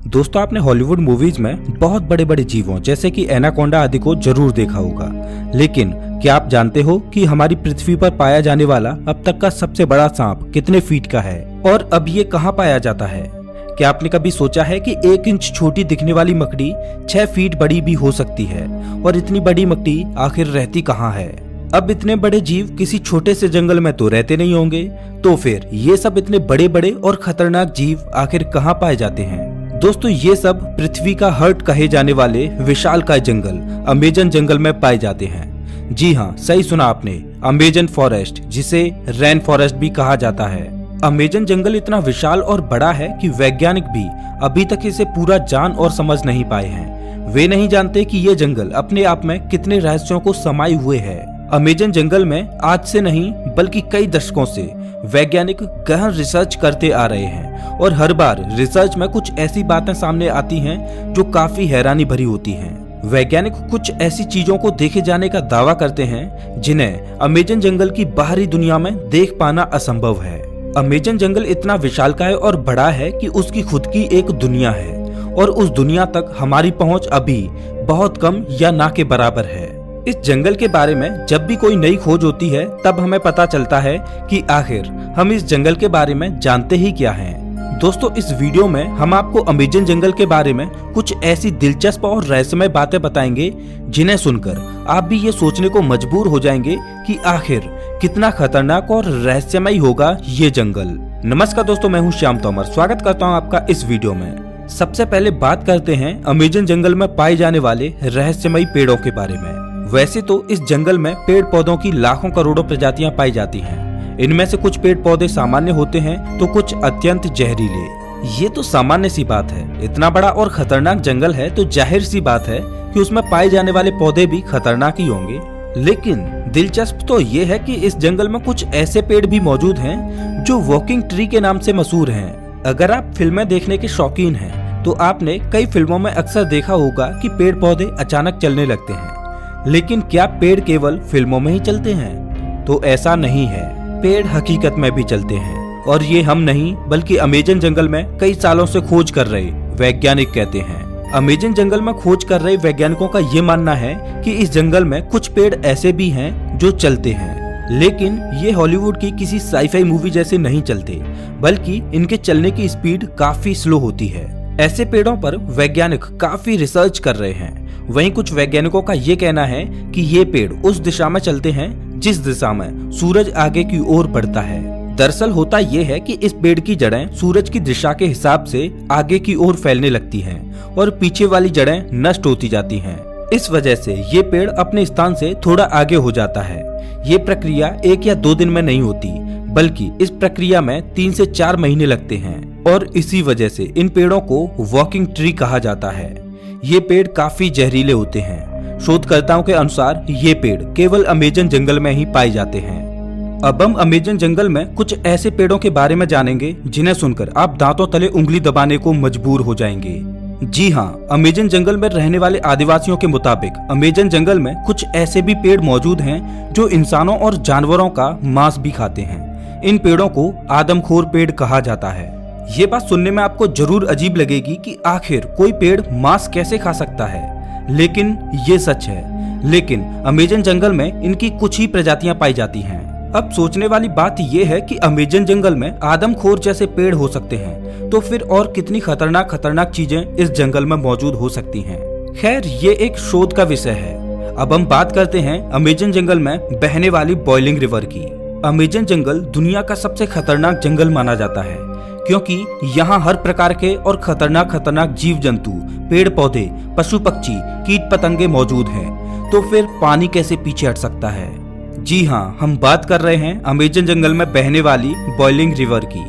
दोस्तों, आपने Hollywood movies में बहुत बड़े बड़े जीवों जैसे कि एनाकोंडा आदि को जरूर देखा होगा, लेकिन क्या आप जानते हो कि हमारी पृथ्वी पर पाया जाने वाला अब तक का सबसे बड़ा सांप कितने फीट का है और अब ये कहाँ पाया जाता है? क्या आपने कभी सोचा है कि 1 इंच छोटी दिखने वाली मकड़ी 6 फीट बड़ी भी हो सकती है? और इतनी बड़ी मकड़ी आखिर रहती कहाँ है? अब इतने बड़े जीव किसी छोटे से जंगल में तो रहते नहीं होंगे, तो फिर ये सब इतने बड़े बड़े और खतरनाक जीव आखिर कहाँ पाए जाते हैं? दोस्तों, ये सब पृथ्वी का हार्ट कहे जाने वाले विशालकाय जंगल अमेजन जंगल में पाए जाते हैं। जी हाँ, सही सुना आपने, अमेजन फॉरेस्ट, जिसे रेन फॉरेस्ट भी कहा जाता है। अमेजन जंगल इतना विशाल और बड़ा है कि वैज्ञानिक भी अभी तक इसे पूरा जान और समझ नहीं पाए हैं। वे नहीं जानते कि ये जंगल अपने आप में कितने रहस्यों को समाये हुए है। अमेजन जंगल में आज से नहीं बल्कि कई दशकों से वैज्ञानिक गहन रिसर्च करते आ रहे हैं और हर बार रिसर्च में कुछ ऐसी बातें सामने आती हैं जो काफी हैरानी भरी होती हैं। वैज्ञानिक कुछ ऐसी चीजों को देखे जाने का दावा करते हैं जिन्हें अमेजन जंगल की बाहरी दुनिया में देख पाना असंभव है। अमेजन जंगल इतना विशालकाय और बड़ा है कि उसकी खुद की एक दुनिया है और उस दुनिया तक हमारी पहुंच अभी बहुत कम या ना के बराबर है। इस जंगल के बारे में जब भी कोई नई खोज होती है तब हमें पता चलता है कि आखिर हम इस जंगल के बारे में जानते ही क्या हैं। दोस्तों, इस वीडियो में हम आपको अमेजन जंगल के बारे में कुछ ऐसी दिलचस्प और रहस्यमय बातें बताएंगे जिन्हें सुनकर आप भी ये सोचने को मजबूर हो जाएंगे कि आखिर कितना खतरनाक और रहस्यमय होगा ये जंगल। नमस्कार दोस्तों, मैं हूँ श्याम तोमर, स्वागत करता हूँ आपका इस वीडियो में। सबसे पहले बात करते हैं अमेजन जंगल में पाए जाने वाले रहस्यमयी पेड़ों के बारे में। वैसे तो इस जंगल में पेड़ पौधों की लाखों करोड़ों प्रजातियां पाई जाती हैं। इनमें से कुछ पेड़ पौधे सामान्य होते हैं तो कुछ अत्यंत जहरीले। ये तो सामान्य सी बात है, इतना बड़ा और खतरनाक जंगल है तो जाहिर सी बात है कि उसमें पाए जाने वाले पौधे भी खतरनाक ही होंगे। लेकिन दिलचस्प तो ये है कि इस जंगल में कुछ ऐसे पेड़ भी मौजूद हैं जो वॉकिंग ट्री के नाम से मशहूर हैं। अगर आप फिल्में देखने के शौकीन हैं तो आपने कई फिल्मों में अक्सर देखा होगा कि पेड़ पौधे अचानक चलने लगते हैं। लेकिन क्या पेड़ केवल फिल्मों में ही चलते हैं? तो ऐसा नहीं है, पेड़ हकीकत में भी चलते हैं और ये हम नहीं बल्कि अमेजन जंगल में कई सालों से खोज कर रहे वैज्ञानिक कहते हैं। अमेजन जंगल में खोज कर रहे वैज्ञानिकों का ये मानना है कि इस जंगल में कुछ पेड़ ऐसे भी हैं जो चलते हैं, लेकिन ये हॉलीवुड की किसी साईफाई मूवी जैसे नहीं चलते, बल्कि इनके चलने की स्पीड काफी स्लो होती है। ऐसे पेड़ों पर वैज्ञानिक काफी रिसर्च कर रहे हैं। वहीं कुछ वैज्ञानिकों का ये कहना है कि ये पेड़ उस दिशा में चलते हैं जिस दिशा में सूरज आगे की ओर बढ़ता है। दरअसल होता ये है कि इस पेड़ की जड़ें सूरज की दिशा के हिसाब से आगे की ओर फैलने लगती हैं और पीछे वाली जड़ें नष्ट होती जाती हैं। इस वजह से ये पेड़ अपने स्थान से थोड़ा आगे हो जाता है। ये प्रक्रिया 1 या 2 दिन में नहीं होती, बल्कि इस प्रक्रिया में 3 से 4 महीने लगते हैं और इसी वजह से इन पेड़ों को वॉकिंग ट्री कहा जाता है। ये पेड़ काफी जहरीले होते हैं। शोधकर्ताओं के अनुसार ये पेड़ केवल अमेजन जंगल में ही पाए जाते हैं। अब हम अमेजन जंगल में कुछ ऐसे पेड़ों के बारे में जानेंगे जिन्हें सुनकर आप दांतों तले उंगली दबाने को मजबूर हो जाएंगे। जी हाँ, अमेजन जंगल में रहने वाले आदिवासियों के मुताबिक अमेजन जंगल में कुछ ऐसे भी पेड़ मौजूद हैं जो इंसानों और जानवरों का मांस भी खाते हैं। इन पेड़ों को आदमखोर पेड़ कहा जाता है। ये बात सुनने में आपको जरूर अजीब लगेगी कि आखिर कोई पेड़ मांस कैसे खा सकता है, लेकिन ये सच है। लेकिन अमेजन जंगल में इनकी कुछ ही प्रजातियां पाई जाती हैं। अब सोचने वाली बात ये है कि अमेजन जंगल में आदमखोर जैसे पेड़ हो सकते हैं, तो फिर और कितनी खतरनाक चीजें इस जंगल में मौजूद हो सकती हैं। खैर, ये एक शोध का विषय है। अब हम बात करते हैं अमेजन जंगल में बहने वाली बॉइलिंग रिवर की। अमेजन जंगल दुनिया का सबसे खतरनाक जंगल माना जाता है क्योंकि यहाँ हर प्रकार के और खतरनाक जीव जंतु, पेड़ पौधे, पशु पक्षी, कीट पतंगे मौजूद हैं। तो फिर पानी कैसे पीछे हट सकता है? जी हाँ, हम बात कर रहे हैं अमेजन जंगल में बहने वाली बॉइलिंग रिवर की।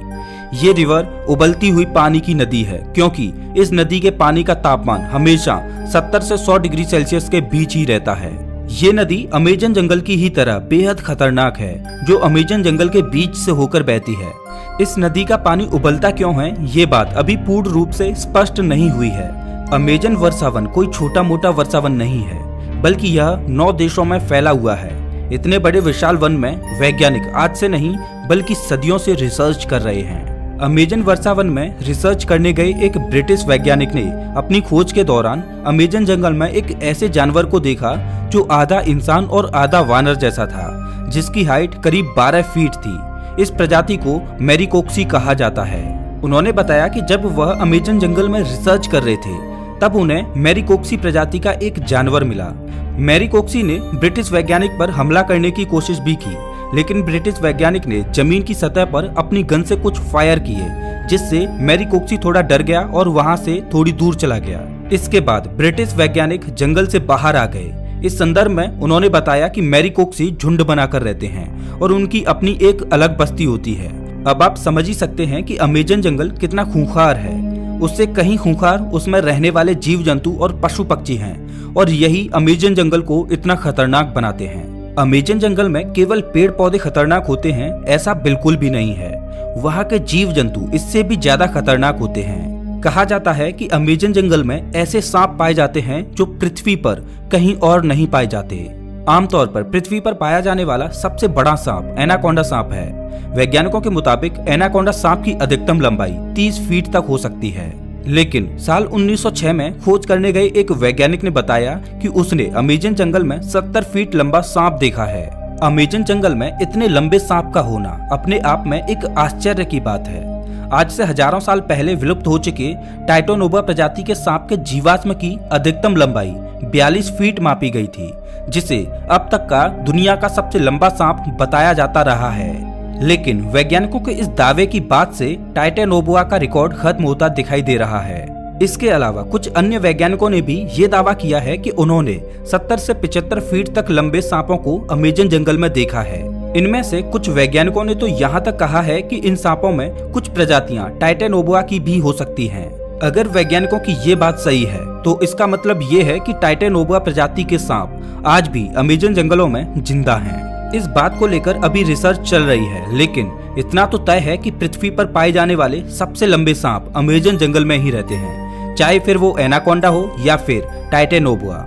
ये रिवर उबलती हुई पानी की नदी है क्योंकि इस नदी के पानी का तापमान हमेशा 70 से 100 डिग्री सेल्सियस के बीच ही रहता है। ये नदी अमेजन जंगल की ही तरह बेहद खतरनाक है, जो अमेजन जंगल के बीच से होकर बहती है। इस नदी का पानी उबलता क्यों है, ये बात अभी पूर्ण रूप से स्पष्ट नहीं हुई है। अमेजन वर्षावन कोई छोटा मोटा वर्षावन नहीं है, बल्कि यह 9 देशों में फैला हुआ है। इतने बड़े विशाल वन में वैज्ञानिक आज से नहीं बल्कि सदियों से रिसर्च कर रहे हैं। अमेजन वर्षावन में रिसर्च करने गए एक ब्रिटिश वैज्ञानिक ने अपनी खोज के दौरान अमेजन जंगल में एक ऐसे जानवर को देखा जो आधा इंसान और आधा वानर जैसा था, जिसकी हाइट करीब 12 फीट थी। इस प्रजाति को मैरिकोक्सी कहा जाता है। उन्होंने बताया कि जब वह अमेजन जंगल में रिसर्च कर रहे थे तब उन्हें मैरिकोक्सी प्रजाति का एक जानवर मिला। मैरिकोक्सी ने ब्रिटिश वैज्ञानिक पर हमला करने की कोशिश भी की, लेकिन ब्रिटिश वैज्ञानिक ने जमीन की सतह पर अपनी गन से कुछ फायर किए, जिससे मैरिकोक्सी थोड़ा डर गया और वहां से थोड़ी दूर चला गया। इसके बाद ब्रिटिश वैज्ञानिक जंगल से बाहर आ गए। इस संदर्भ में उन्होंने बताया कि मैरिकोक्सी झुंड बनाकर रहते हैं और उनकी अपनी एक अलग बस्ती होती है। अब आप समझ ही सकते हैं कि अमेजन जंगल कितना खूंखार है। उससे कहीं खूंखार उसमें रहने वाले जीव जंतु और पशु पक्षी हैं, और यही अमेजन जंगल को इतना खतरनाक बनाते हैं। अमेजन जंगल में केवल पेड़ पौधे खतरनाक होते हैं ऐसा बिल्कुल भी नहीं है। वहाँ के जीव जंतु इससे भी ज्यादा खतरनाक होते हैं। कहा जाता है कि अमेजन जंगल में ऐसे सांप पाए जाते हैं जो पृथ्वी पर कहीं और नहीं पाए जाते। आमतौर पर पृथ्वी पर पाया जाने वाला सबसे बड़ा सांप एनाकोंडा सांप है। वैज्ञानिकों के मुताबिक एनाकोंडा सांप की अधिकतम लंबाई 30 फीट तक हो सकती है, लेकिन साल 1906 में खोज करने गए एक वैज्ञानिक ने बताया कि उसने अमेजन जंगल में 70 फीट लंबा सांप देखा है। अमेजन जंगल में इतने लंबे सांप का होना अपने आप में एक आश्चर्य की बात है। आज से हजारों साल पहले विलुप्त हो चुके टाइटोनोबा प्रजाति के सांप के जीवाश्म की अधिकतम लंबाई 42 फीट मापी गई थी, जिसे अब तक का दुनिया का सबसे लंबा सांप बताया जाता रहा है। लेकिन वैज्ञानिकों के इस दावे की बात से टाइटोनोबा का रिकॉर्ड खत्म होता दिखाई दे रहा है। इसके अलावा कुछ अन्य वैज्ञानिकों ने भी ये दावा किया है कि उन्होंने 70 से 75 फीट तक लंबे सांपों को अमेजन जंगल में देखा है। इनमें से कुछ वैज्ञानिकों ने तो यहाँ तक कहा है कि इन सांपों में कुछ प्रजातियां टाइटोनोबा की भी हो सकती हैं। अगर वैज्ञानिकों की ये बात सही है तो इसका मतलब ये है कि टाइटोनोबा प्रजाति के सांप आज भी अमेजन जंगलों में जिंदा हैं। इस बात को लेकर अभी रिसर्च चल रही है, लेकिन इतना तो तय है कि पृथ्वी पर पाए जाने वाले सबसे लंबे सांप अमेजन जंगल में ही रहते हैं, चाहे फिर वो एनाकोंडा हो या फिर टाइटोनोबा।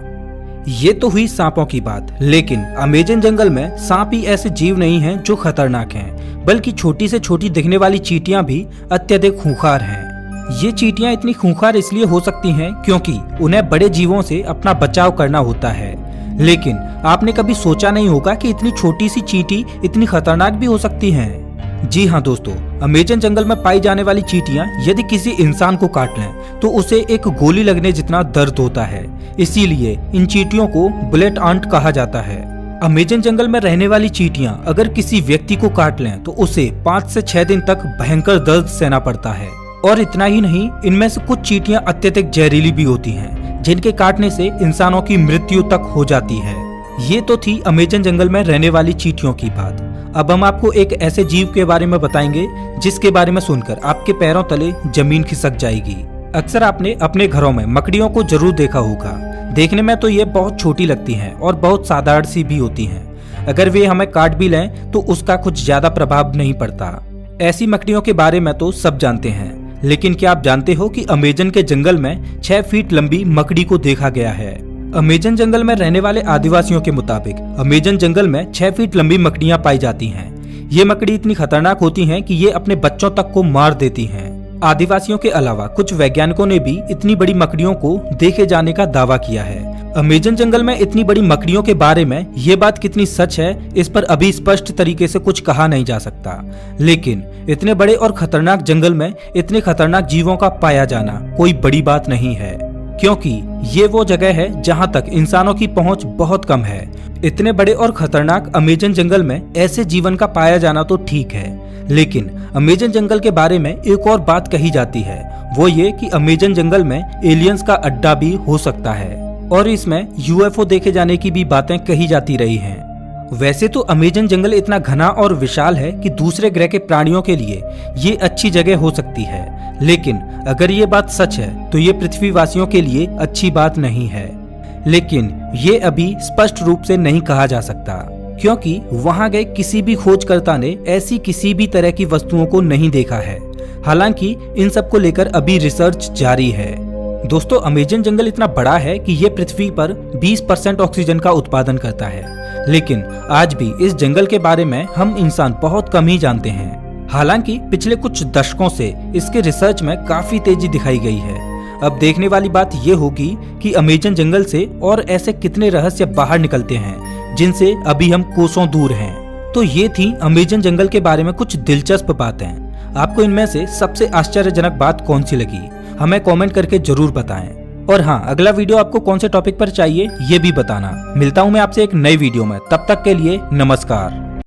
ये तो हुई सांपों की बात, लेकिन अमेजन जंगल में सांप ही ऐसे जीव नहीं हैं जो खतरनाक हैं, बल्कि छोटी से छोटी दिखने वाली चींटियां भी अत्यधिक खूंखार हैं। ये चींटियां इतनी खूंखार इसलिए हो सकती हैं क्योंकि उन्हें बड़े जीवों से अपना बचाव करना होता है। लेकिन आपने कभी सोचा नहीं होगा कि इतनी छोटी सी चींटी इतनी खतरनाक भी हो सकती हैं। जी हाँ दोस्तों, अमेजन जंगल में पाई जाने वाली चींटियां यदि किसी इंसान को काट लें तो उसे एक गोली लगने जितना दर्द होता है। इसीलिए इन चींटियों को बुलेट आंट कहा जाता है। अमेजन जंगल में रहने वाली चींटियां अगर किसी व्यक्ति को काट लें तो उसे 5 से 6 दिन तक भयंकर दर्द सहना पड़ता है। और इतना ही नहीं, इनमें से कुछ चींटियां अत्यधिक जहरीली भी होती हैं, जिनके काटने से इंसानों की मृत्यु तक हो जाती है। ये तो थी अमेजन जंगल में रहने वाली चींटियों की बात। अब हम आपको एक ऐसे जीव के बारे में बताएंगे जिसके बारे में सुनकर आपके पैरों तले जमीन खिसक जाएगी। अक्सर आपने अपने घरों में मकड़ियों को जरूर देखा होगा। देखने में तो ये बहुत छोटी लगती हैं और बहुत साधारण सी भी होती हैं। अगर वे हमें काट भी लें तो उसका कुछ ज्यादा प्रभाव नहीं पड़ता। ऐसी मकड़ियों के बारे में तो सब जानते हैं, लेकिन क्या आप जानते हो कि अमेजन के जंगल में 6 फीट लंबी मकड़ी को देखा गया है। अमेजन जंगल में रहने वाले आदिवासियों के मुताबिक अमेजन जंगल में 6 फीट लंबी मकड़ियां पाई जाती हैं। ये मकड़ी इतनी खतरनाक होती हैं कि ये अपने बच्चों तक को मार देती हैं। आदिवासियों के अलावा कुछ वैज्ञानिकों ने भी इतनी बड़ी मकड़ियों को देखे जाने का दावा किया है। अमेजन जंगल में इतनी बड़ी मकड़ियों के बारे में ये बात कितनी सच है, इस पर अभी स्पष्ट तरीके से कुछ कहा नहीं जा सकता। लेकिन इतने बड़े और खतरनाक जंगल में इतने खतरनाक जीवों का पाया जाना कोई बड़ी बात नहीं है, क्योंकि ये वो जगह है जहाँ तक इंसानों की पहुँच बहुत कम है। इतने बड़े और खतरनाक अमेजन जंगल में ऐसे जीवन का पाया जाना तो ठीक है, लेकिन अमेजन जंगल के बारे में एक और बात कही जाती है, वो ये कि अमेजन जंगल में एलियंस का अड्डा भी हो सकता है और इसमें यूएफओ देखे जाने की भी बातें कही जाती रही हैं। वैसे तो अमेजन जंगल इतना घना और विशाल है कि दूसरे ग्रह के प्राणियों के लिए ये अच्छी जगह हो सकती है, लेकिन अगर ये बात सच है तो ये पृथ्वीवासियों के लिए अच्छी बात नहीं है। लेकिन ये अभी स्पष्ट रूप से नहीं कहा जा सकता, क्योंकि वहां गए किसी भी खोजकर्ता ने ऐसी किसी भी तरह की वस्तुओं को नहीं देखा है। हालांकि इन सब को लेकर अभी रिसर्च जारी है। दोस्तों, अमेजन जंगल इतना बड़ा है कि ये पृथ्वी पर 20% ऑक्सीजन का उत्पादन करता है, लेकिन आज भी इस जंगल के बारे में हम इंसान बहुत कम ही जानते हैं। हालांकि पिछले कुछ दशकों से इसके रिसर्च में काफी तेजी दिखाई गई है। अब देखने वाली बात ये होगी कि अमेजन जंगल से और ऐसे कितने रहस्य बाहर निकलते हैं जिनसे अभी हम कोसों दूर हैं। तो ये थी अमेजन जंगल के बारे में कुछ दिलचस्प बातें। आपको इनमें से सबसे आश्चर्यजनक बात कौन सी लगी, हमें कमेंट करके जरूर बताएं। और हाँ, अगला वीडियो आपको कौन से टॉपिक पर चाहिए ये भी बताना। मिलता हूँ मैं आपसे एक नई वीडियो में, तब तक के लिए नमस्कार।